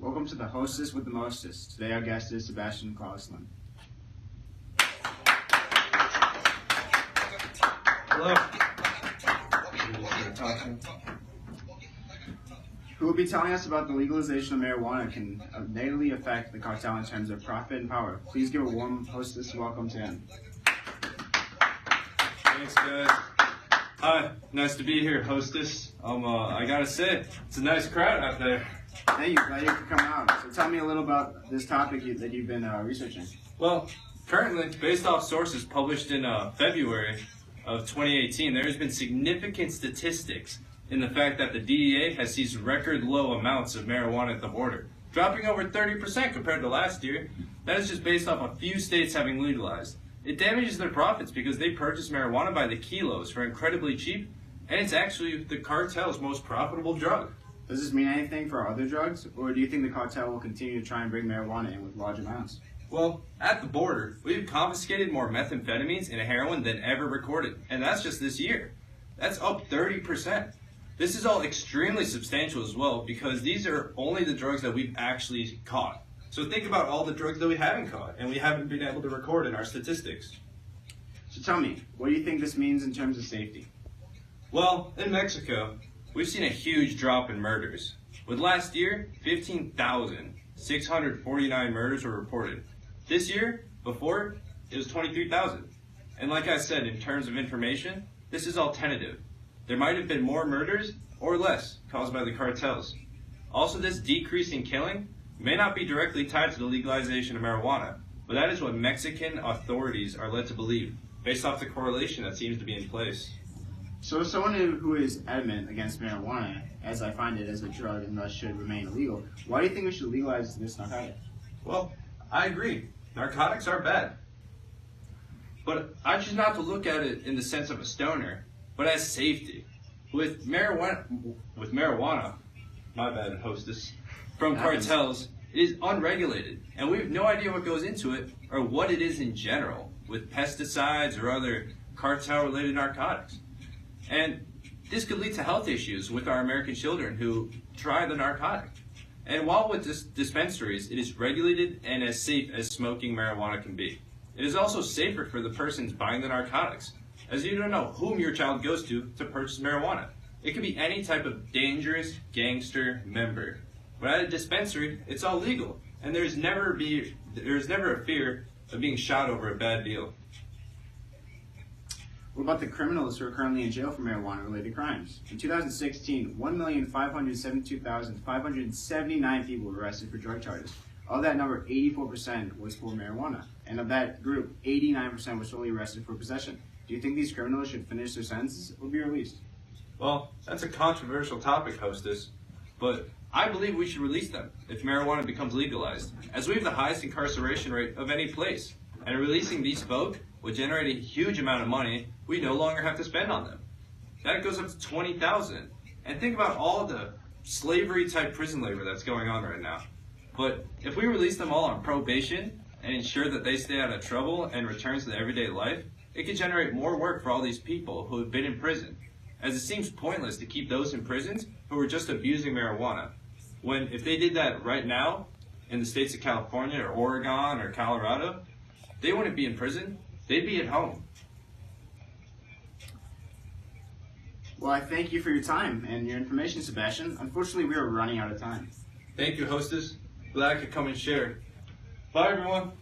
Welcome to the Hostess with the Mostest. Today our guest is Sebastian Clauslin. Hello. Who will be telling us about the legalization of marijuana can negatively affect the cartel in terms of profit and power. Please give a warm hostess welcome to him. Thanks, guys. Hi, nice to be here, hostess. I gotta say, it's a nice crowd out there. Thank you, glad you could come out. So tell me a little about this topic that you've been researching. Well, currently, based off sources published in February of 2018, there has been significant statistics in the fact that the DEA has seized record low amounts of marijuana at the border, dropping over 30% compared to last year. That is just based off a few states having legalized. It damages their profits because they purchase marijuana by the kilos for incredibly cheap, and it's actually the cartel's most profitable drug. Does this mean anything for other drugs, or do you think the cartel will continue to try and bring marijuana in with large amounts? Well, at the border, we've confiscated more methamphetamines and heroin than ever recorded, and that's just this year. That's up 30%. This is all extremely substantial as well because these are only the drugs that we've actually caught. So think about all the drugs that we haven't caught and we haven't been able to record in our statistics. So tell me, what do you think this means in terms of safety? Well, in Mexico, we've seen a huge drop in murders. With last year, 15,649 murders were reported. This year, before, it was 23,000. And like I said, in terms of information, this is all tentative. There might have been more murders or less caused by the cartels. Also, this decrease in killing may not be directly tied to the legalization of marijuana, but that is what Mexican authorities are led to believe, based off the correlation that seems to be in place. So as someone who is adamant against marijuana, as I find it as a drug and thus should remain illegal, why do you think we should legalize this narcotic? Well, I agree. Narcotics are bad. But I choose not to look at it in the sense of a stoner, but as safety. With marijuana, my bad, hostess, from cartels, it is unregulated, and we have no idea what goes into it or what it is in general, with pesticides or other cartel-related narcotics. And this could lead to health issues with our American children who try the narcotic. And while with dispensaries, it is regulated and as safe as smoking marijuana can be. It is also safer for the persons buying the narcotics, as you don't know whom your child goes to purchase marijuana. It could be any type of dangerous gangster member. But at a dispensary, it's all legal, and there's never a fear of being shot over a bad deal. What about the criminals who are currently in jail for marijuana-related crimes? In 2016, 1,572,579 people were arrested for drug charges. Of that number, 84% was for marijuana, and of that group, 89% were solely arrested for possession. Do you think these criminals should finish their sentences or be released? Well, that's a controversial topic, hostess, but I believe we should release them if marijuana becomes legalized, as we have the highest incarceration rate of any place, and releasing these folk would generate a huge amount of money we no longer have to spend on them. That goes up to 20,000. And think about all the slavery-type prison labor that's going on right now. But if we release them all on probation and ensure that they stay out of trouble and return to their everyday life, it could generate more work for all these people who have been in prison, as it seems pointless to keep those in prisons who are just abusing marijuana, when if they did that right now in the states of California or Oregon or Colorado, they wouldn't be in prison, they'd be at home. Well, I thank you for your time and your information, Sebastian. Unfortunately, we are running out of time. Thank you, hostess. Glad I could come and share. Bye, everyone.